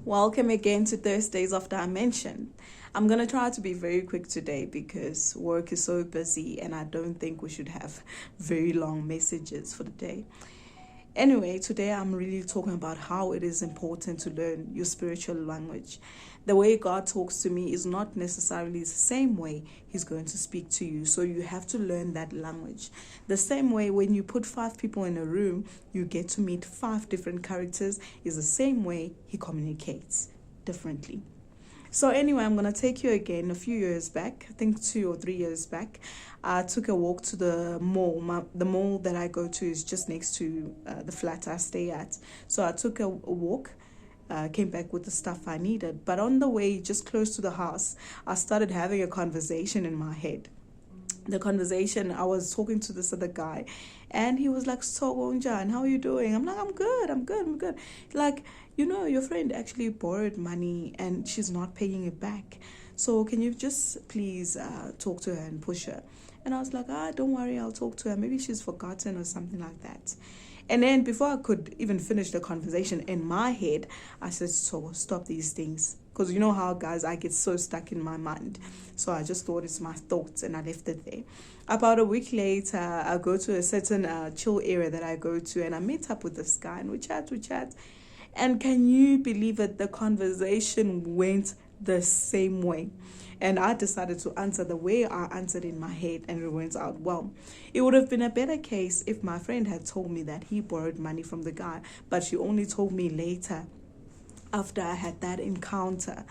Welcome again to Thursdays of Dimension. I'm going to try to be very quick today because work is so busy and I don't think we should have very long messages for the day. Anyway, today I'm really talking about how it is important to learn your spiritual language. The way God talks to me is not necessarily the same way He's going to speak to you. So you have to learn that language. The same way when you put 5 people in a room, you get to meet 5 different characters, is the same way He communicates differently. So anyway, I'm going to take you again a few years back, I think 2 or 3 years back. I took a walk to the mall. The mall that I go to is just next to the flat I stay at. So I took a walk, came back with the stuff I needed. But on the way, just close to the house, I started having a conversation in my head. The conversation, I was talking to this other guy and he was like, so Onjan, how are you doing? I'm like, I'm good. Like, your friend actually borrowed money and she's not paying it back. So can you just please talk to her and push her? And I was like, don't worry, I'll talk to her. Maybe she's forgotten or something like that. And then before I could even finish the conversation in my head, I said, so stop these things. Because you know how, guys, I get so stuck in my mind. So I just thought it's my thoughts and I left it there. About a week later, I go to a certain chill area that I go to and I meet up with this guy and we chat. And can you believe it? The conversation went the same way. And I decided to answer the way I answered in my head and it went out well. It would have been a better case if my friend had told me that he borrowed money from the guy, but she only told me later after I had that encounter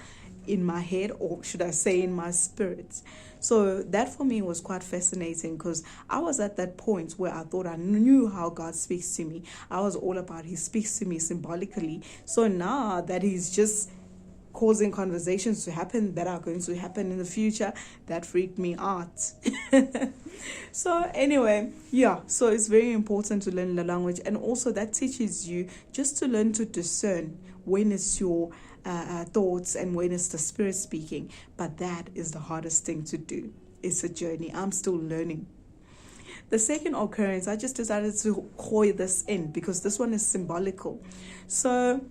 in my head, or should I say in my spirit. So that for me was quite fascinating because I was at that point where I thought I knew how God speaks to me. I was all about He speaks to me symbolically. So now that He's just causing conversations to happen that are going to happen in the future, that freaked me out. So anyway, so it's very important to learn the language, and also that teaches you just to learn to discern when it's your thoughts and when it's the Spirit speaking. But that is the hardest thing to do. It's a journey. I'm still learning. The second occurrence, I just decided to coil this in because this one is symbolical. So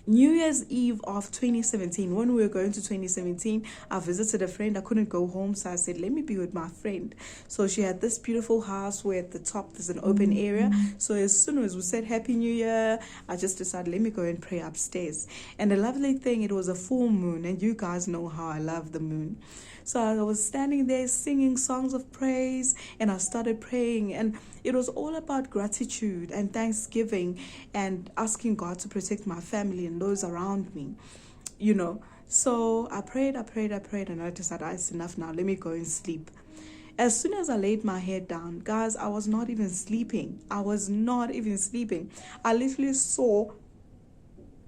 New Year's Eve of 2017, when we were going to 2017, I visited a friend. I couldn't go home, so I said, let me be with my friend. So she had this beautiful house where at the top there's an open area. So as soon as we said Happy New Year, I just decided, let me go and pray upstairs. And the lovely thing, it was a full moon, and you guys know how I love the moon. So I was standing there singing songs of praise, and I started praying, and it was all about gratitude and thanksgiving and asking God to protect my family and those around me, So I prayed, and I decided, it's enough now, let me go and sleep. As soon as I laid my head down, guys, I was not even sleeping. I literally saw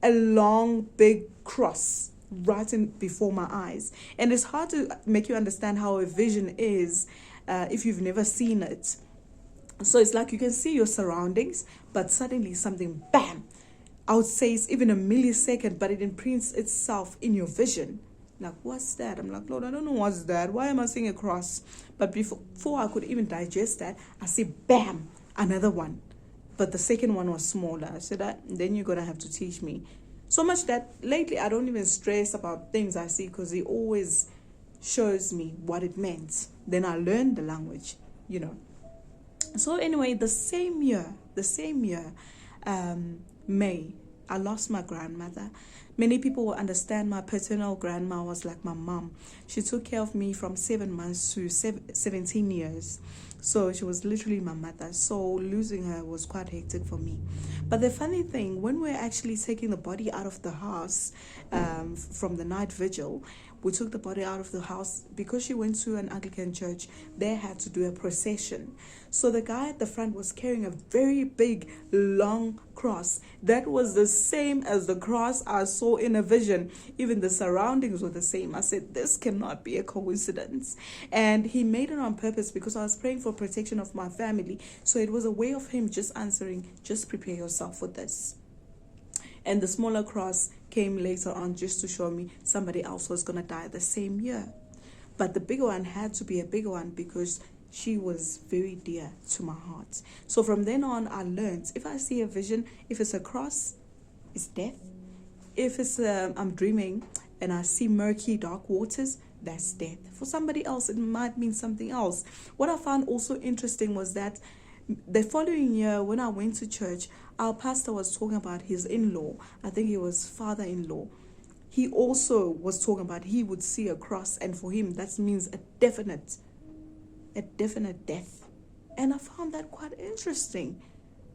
a long, big cross right in before my eyes. And it's hard to make you understand how a vision is if you've never seen it. So it's like you can see your surroundings, but suddenly something, bam, I would say it's even a millisecond, but it imprints itself in your vision. Like, what's that? I'm like, Lord, I don't know what's that. Why am I seeing a cross? But before I could even digest that, I see, bam, another one. But the second one was smaller. I said, then you're going to have to teach me. So much that lately I don't even stress about things I see because He always shows me what it meant. Then I learned the language, So anyway, the same year, May, I lost my grandmother. Many people will understand my paternal grandma was like my mom. She took care of me from 7 months to 17 years. So she was literally my mother. So losing her was quite hectic for me. But the funny thing, when we're actually taking the body out of the house from the night vigil, we took the body out of the house because she went to an Anglican church. They had to do a procession. So the guy at the front was carrying a very big, long cross. That was the same as the cross I saw in a vision. Even the surroundings were the same. I said, this cannot be a coincidence. And He made it on purpose because I was praying for protection of my family. So it was a way of Him just answering, just prepare yourself for this. And the smaller cross came later on just to show me somebody else was going to die the same year. But the bigger one had to be a bigger one because she was very dear to my heart. So from then on, I learned, if I see a vision, if it's a cross, it's death. if it's I'm dreaming and I see murky dark waters, that's death. For somebody else, it might mean something else. What I found also interesting was that the following year, when I went to church, our pastor was talking about his in-law. I think it was father-in-law. He also was talking about he would see a cross, and for him that means a definite death. And I found that quite interesting.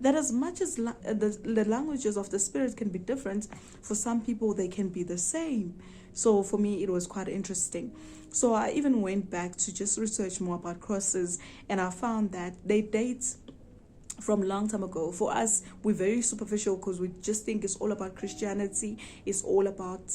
That as much as the languages of the spirit can be different, for some people they can be the same. So for me, it was quite interesting. So I even went back to just research more about crosses, and I found that they date from a long time ago. For us, we're very superficial because we just think it's all about Christianity. It's all about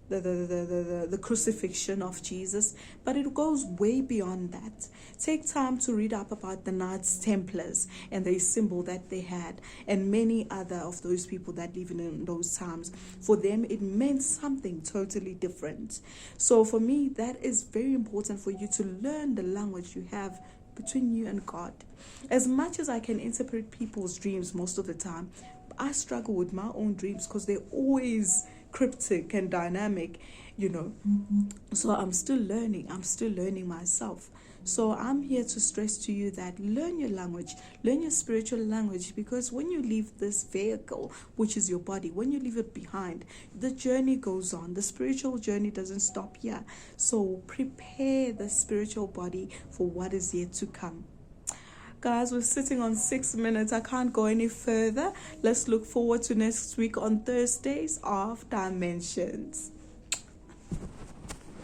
the crucifixion of Jesus, but it goes way beyond that. Take time to read up about the Knights Templars and the symbol that they had, and many other of those people that live in those times. For them, it meant something totally different. So for me, that is very important for you to learn the language you have between you and God. As much as I can interpret people's dreams most of the time, I struggle with my own dreams because they're always cryptic and dynamic, So I'm still learning myself. So I'm here to stress to you that learn your language, learn your spiritual language, because when you leave this vehicle, which is your body, when you leave it behind, the journey goes on. The spiritual journey doesn't stop here. So prepare the spiritual body for what is yet to come. Guys, we're sitting on 6 minutes. I can't go any further. Let's look forward to next week on Thursdays of Dimensions.